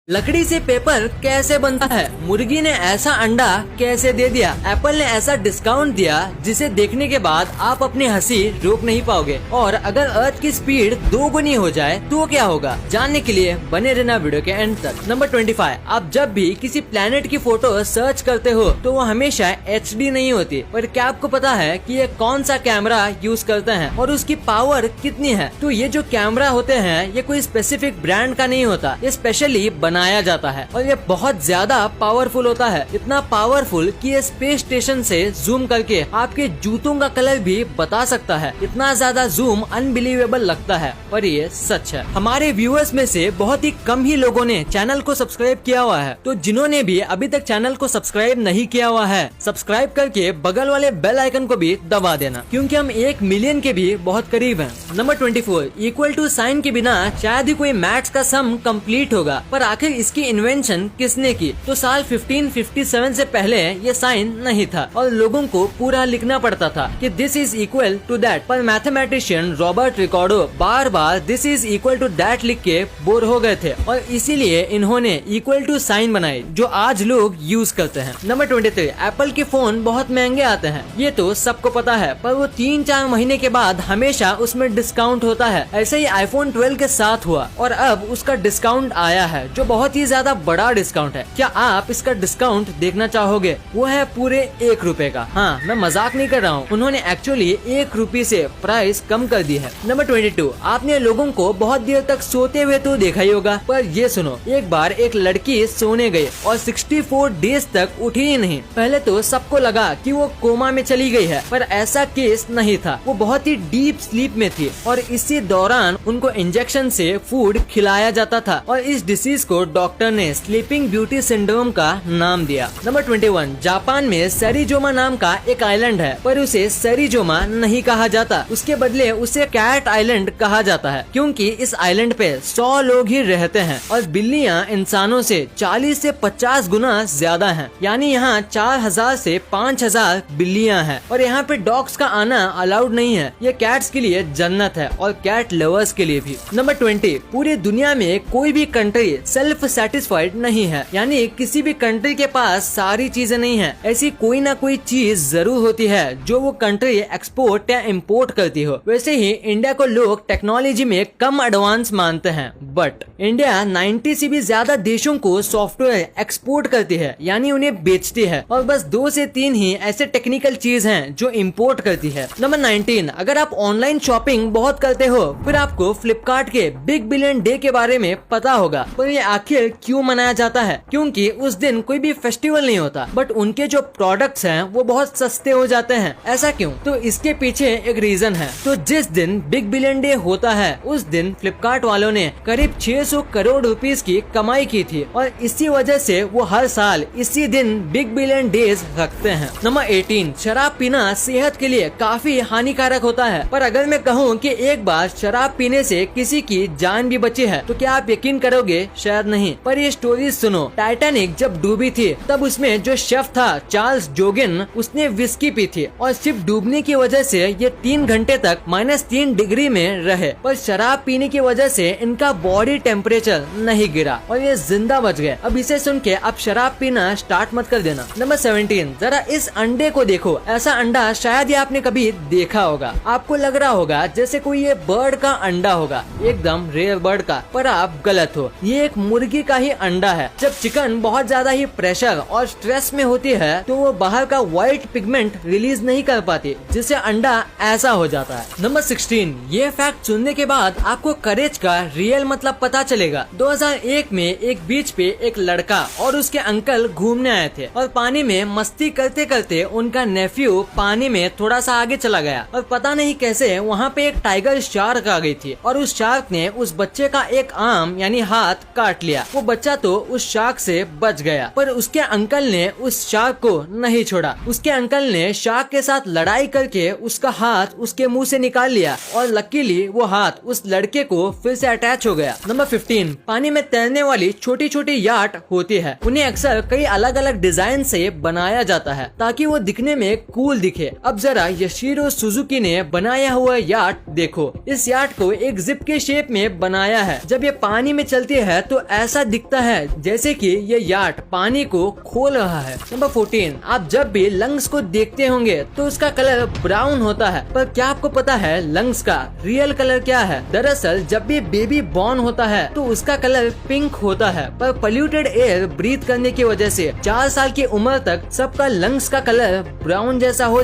लकड़ी से पेपर कैसे बनता है? मुर्गी ने ऐसा अंडा कैसे दे दिया? एप्पल ने ऐसा डिस्काउंट दिया जिसे देखने के बाद आप अपनी हंसी रोक नहीं पाओगे। और अगर अर्थ की स्पीड 2 गुनी हो जाए तो क्या होगा? जानने के लिए बने रहना वीडियो के एंड तक। नंबर 25, आप जब भी किसी प्लेनेट की फोटो सर्च करते हो तो वो हमेशा HD नहीं होती। पर क्या आपको पता है कि ये कौन सा कैमरा यूज करते हैं और उसकी पावर कितनी है? तो ये जो कैमरा होते हैं ये कोई स्पेसिफिक ब्रांड का नहीं होता, ये स्पेशली बनाया जाता है और ये बहुत ज्यादा पावरफुल होता है। इतना पावरफुल कि ये स्पेस स्टेशन से जूम करके आपके जूतों का कलर भी बता सकता है। इतना ज्यादा जूम अनबिलीवेबल लगता है पर ये सच है। हमारे व्यूअर्स में से बहुत ही कम ही लोगों ने चैनल को सब्सक्राइब किया हुआ है, तो जिन्होंने भी अभी तक चैनल को सब्सक्राइब नहीं किया हुआ है, सब्सक्राइब करके बगल वाले बेल आइकन को भी दबा देना, क्योंकि हम 1 मिलियन के भी बहुत करीब हैं। नंबर 24, इक्वल टू साइन के बिना शायद ही कोई मैथ्स का सम कंप्लीट होगा, पर आखिर इसकी इन्वेंशन किसने की? तो साल 1557 से पहले ये साइन नहीं था और लोगों को पूरा लिखना पड़ता था कि this is equal to that. पर मैथमेटिशियन रॉबर्ट रिकॉर्डो बार बार this is equal to that लिख के बोर हो गए थे और इसीलिए इन्होंने इक्वल टू साइन बनाई जो आज लोग यूज करते हैं। नंबर 23, एप्पल के फोन बहुत महंगे आते हैं, ये तो सबको पता है, पर वो 3-4 महीने के बाद हमेशा उसमें डिस्काउंट होता है। ऐसे ही आईफोन 12 के साथ हुआ और अब उसका डिस्काउंट आया है जो बहुत ही ज्यादा बड़ा डिस्काउंट है। क्या आप इसका डिस्काउंट देखना चाहोगे? वो है पूरे 1 रुपए का। हाँ, मैं मजाक नहीं कर रहा हूँ, उन्होंने एक्चुअली 1 रुपए से प्राइस कम कर दी है। नंबर 22, आपने लोगों को बहुत देर तक सोते हुए तो देखा ही होगा, पर ये सुनो, एक बार एक लड़की सोने गई और 64 डेज तक उठी ही नहीं। पहले तो सबको लगा कि वो कोमा में चली गई है, पर ऐसा केस नहीं था, वो बहुत ही डीप स्लीप में थी और इसी दौरान उनको इंजेक्शन से फूड खिलाया जाता था और इस डिसीज को डॉक्टर ने स्लीपिंग ब्यूटी सिंड्रोम का नाम दिया। नंबर 21, जापान में सेरिजोमा नाम का एक आइलैंड है, पर उसे सेरिजोमा नहीं कहा जाता, उसके बदले उसे कैट आइलैंड कहा जाता है, क्योंकि इस आइलैंड पे 100 लोग ही रहते हैं और बिल्लियां इंसानों से 40 से 50 गुना ज्यादा हैं। यानी यहाँ 4000 से 5000 बिल्लियां हैं और यहाँ पे डॉग्स का आना अलाउड नहीं है। ये कैट्स के लिए जन्नत है और कैट लवर्स के लिए भी। नंबर 20, पूरी दुनिया में कोई भी कंट्री सेल्फ सेटिस्फाइड नहीं है, यानी किसी भी कंट्री के पास सारी चीजें नहीं है। ऐसी कोई ना कोई चीज जरूर होती है जो वो कंट्री एक्सपोर्ट या इम्पोर्ट करती हो। वैसे ही इंडिया को लोग टेक्नोलॉजी में कम एडवांस मानते हैं, बट इंडिया 90 से भी ज्यादा देशों को सॉफ्टवेयर एक्सपोर्ट करती है, यानी उन्हें बेचती है, और बस 2 से 3 ही ऐसे टेक्निकल चीज हैं जो इम्पोर्ट करती है। नंबर 19, अगर आप ऑनलाइन शॉपिंग बहुत करते हो फिर आपको फ्लिपकार्ट के बिग बिलियन डे के बारे में पता होगा, पर ये आखिर क्यों मनाया जाता है? क्योंकि उस दिन कोई भी फेस्टिवल नहीं होता, बट उनके जो प्रोडक्ट्स हैं वो बहुत सस्ते हो जाते हैं। ऐसा क्यों? तो इसके पीछे एक रीजन है। तो जिस दिन बिग बिलियन डे होता है उस दिन फ्लिपकार्ट वालों ने करीब 600 करोड़ रुपीस की कमाई की थी और इसी वजह से वो हर साल इसी दिन बिग बिलियन डेज रखते हैं। नंबर 18, शराब पीना सेहत के लिए काफी हानिकारक होता है, पर अगर मैं कहूँ कि एक बार शराब पीने से किसी की जान भी बची है तो क्या आप यकीन करोगे? शायद नहीं, पर ये स्टोरी सुनो। टाइटैनिक जब डूबी थी तब उसमें जो शेफ था चार्ल्स जोगिन, उसने विस्की पी थी और शिप डूबने की वजह से ये 3 घंटे तक -3 डिग्री में रहे, पर शराब पीने की वजह से इनका बॉडी टेम्परेचर नहीं गिरा और ये जिंदा बच गए। अब इसे सुन के अब शराब पीना स्टार्ट मत कर देना। नंबर 17, जरा इस अंडे को देखो। ऐसा अंडा शायद ही आपने कभी देखा होगा। आपको लग रहा होगा जैसे कोई ये बर्ड का अंडा होगा, एकदम रेयर बर्ड का, पर आप गलत हो। ये एक मुर्गी का ही अंडा है। जब चिकन बहुत ज्यादा ही प्रेशर और स्ट्रेस में होती है तो वो बाहर का व्हाइट पिगमेंट रिलीज नहीं कर पाती, जिससे अंडा ऐसा हो जाता है। नंबर 16, ये फैक्ट सुनने के बाद आपको करेज का रियल मतलब पता चलेगा। 2001 में एक बीच पे एक लड़का और उसके अंकल घूमने आए थे और पानी में मस्ती करते करते उनका नेफ्यू पानी में थोड़ा सा आगे चला गया और पता नहीं कैसे वहाँ पे एक टाइगर शार्क आ गई थी और उस शार्क ने उस बच्चे का एक आर्म यानी हाथ काट लिया। वो बच्चा तो उस शार्क से बच गया, पर उसके अंकल ने उस शार्क को नहीं छोड़ा। उसके अंकल ने शार्क के साथ लड़ाई करके उसका हाथ उसके मुंह से निकाल लिया और लकीली वो हाथ उस लड़के को फिर से अटैच हो गया। नंबर 15, पानी में तैरने वाली छोटी छोटी याट होती है। उन्हें अक्सर कई अलग अलग डिजाइन से बनाया जाता है ताकि वो दिखने में कूल दिखे। अब जरा यशिरो सुजुकी ने बनाया हुआ याट देखो। इस याट को एक जिप के शेप में बनाया है। जब ये पानी में चलती है तो ऐसा दिखता है जैसे कि ये याट पानी को खोल रहा है। नंबर 14, आप जब भी लंग्स को देखते होंगे तो उसका कलर ब्राउन होता है, पर क्या आपको पता है लंग्स का रियल कलर क्या है? दरअसल जब भी बेबी बॉर्न होता है तो उसका कलर पिंक होता है, पर पोल्यूटेड एयर ब्रीथ करने की वजह से 4 साल की उम्र तक सबका लंग्स का कलर ब्राउन जैसा हो